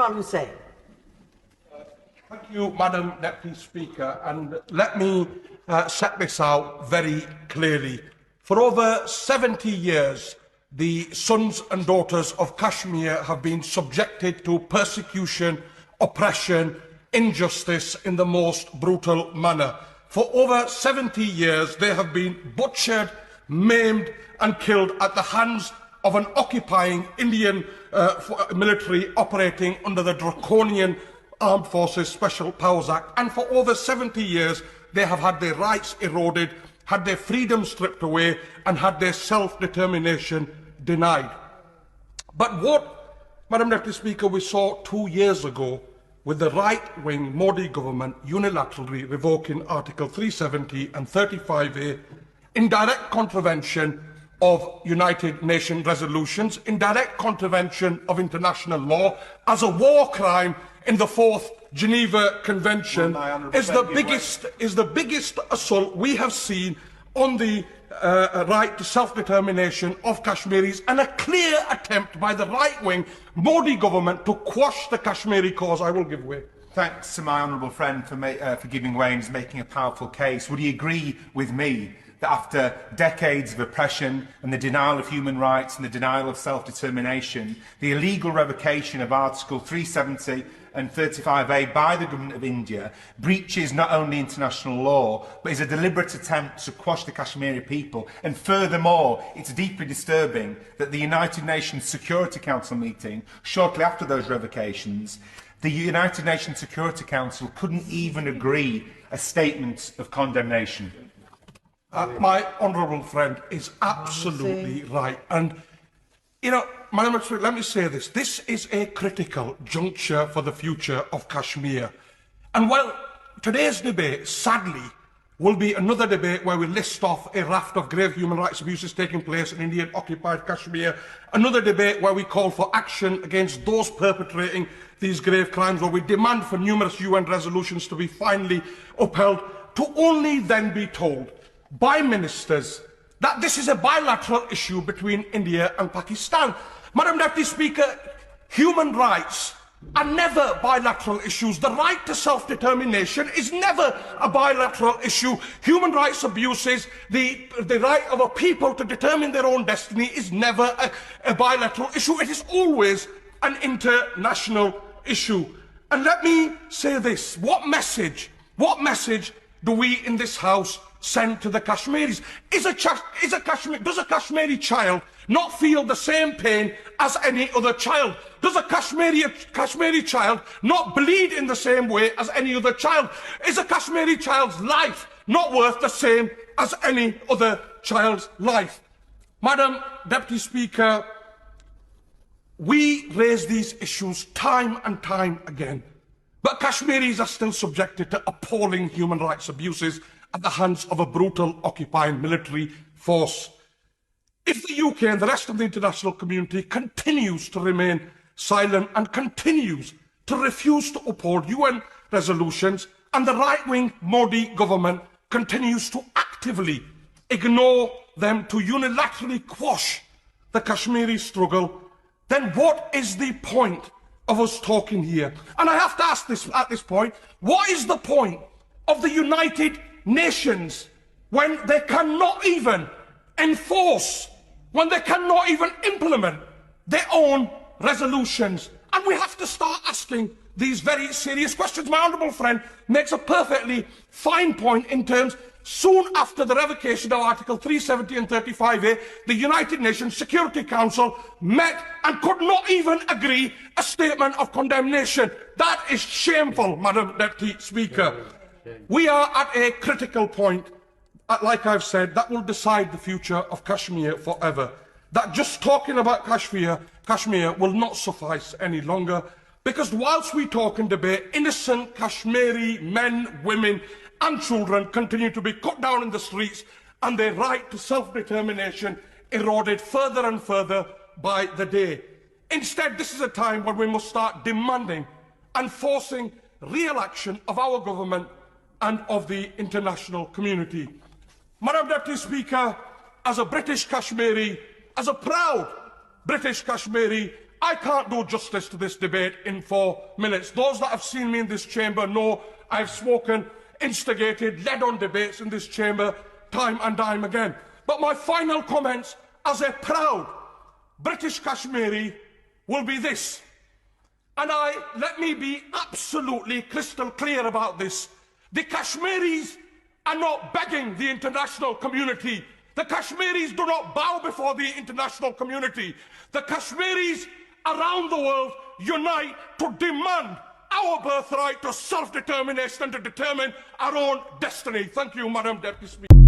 Imran Hussain. Thank you, Madam Deputy Speaker, and let me set this out very clearly. For over 70 years, the sons and daughters of Kashmir have been subjected to persecution, oppression, injustice in the most brutal manner. For over 70 years, they have been butchered, maimed and killed at the hands of an occupying Indian military operating under the draconian Armed Forces Special Powers Act. And for over 70 years, they have had their rights eroded, had their freedom stripped away and had their self-determination denied. But what, Madam Deputy Speaker, we saw 2 years ago with the right-wing Modi government unilaterally revoking Article 370 and 35A in direct contravention of United Nations resolutions, in direct contravention of international law, as a war crime in the 4th Geneva Convention, is the biggest assault we have seen on the right to self-determination of Kashmiris, and a clear attempt by the right-wing Modi government to quash the Kashmiri cause. I will give way. Thanks to my honourable friend for giving way and making a powerful case. Would he agree with me that after decades of oppression and the denial of human rights and the denial of self-determination, the illegal revocation of Article 370 and 35A by the Government of India breaches not only international law, but is a deliberate attempt to quash the Kashmiri people? And furthermore, it's deeply disturbing that the United Nations Security Council meeting, shortly after those revocations, the United Nations Security Council couldn't even agree a statement of condemnation. My honourable friend is absolutely right. And, you know, Madam Speaker, let me say this. This is a critical juncture for the future of Kashmir. And while today's debate, sadly, will be another debate where we list off a raft of grave human rights abuses taking place in Indian-occupied Kashmir, another debate where we call for action against those perpetrating these grave crimes, where we demand for numerous UN resolutions to be finally upheld, to only then be told by ministers that this is a bilateral issue between India and Pakistan. Madam Deputy Speaker, human rights are never bilateral issues. The right to self-determination is never a bilateral issue. Human rights abuses, the right of a people to determine their own destiny is never a bilateral issue. It is always an international issue. And let me say this, what message do we in this House send to the Kashmiris? Does a Kashmiri child not feel the same pain as any other child? Does a Kashmiri child not bleed in the same way as any other child? Is a Kashmiri child's life not worth the same as any other child's life? Madam Deputy Speaker, we raise these issues time and time again, but Kashmiris are still subjected to appalling human rights abuses at the hands of a brutal occupying military force. If the UK and the rest of the international community continues to remain silent and continues to refuse to uphold UN resolutions, and the right-wing Modi government continues to actively ignore them to unilaterally quash the Kashmiri struggle, then what is the point of us talking here? And I have to ask this at this point, what is the point of the United Nations when they cannot even enforce, when they cannot even implement their own resolutions? And we have to start asking these very serious questions. My honourable friend makes a perfectly fine point in terms, soon after the revocation of Article 370 and 35A, the United Nations Security Council met and could not even agree a statement of condemnation. That is shameful, Madam Deputy Speaker. We are at a critical point, like I've said, that will decide the future of Kashmir forever. That just talking about Kashmir will not suffice any longer, because whilst we talk and debate, innocent Kashmiri men, women and children continue to be cut down in the streets and their right to self-determination eroded further and further by the day. Instead, this is a time when we must start demanding and forcing real action of our government and of the international community. Madam Deputy Speaker, as a British Kashmiri, as a proud British Kashmiri, I can't do justice to this debate in 4 minutes. Those that have seen me in this chamber know I've spoken, instigated, led on debates in this chamber time and time again. But my final comments as a proud British Kashmiri will be this. And let me be absolutely crystal clear about this. The Kashmiris are not begging the international community. The Kashmiris do not bow before the international community. The Kashmiris around the world unite to demand our birthright to self-determination and to determine our own destiny. Thank you, Madam Deputy Speaker.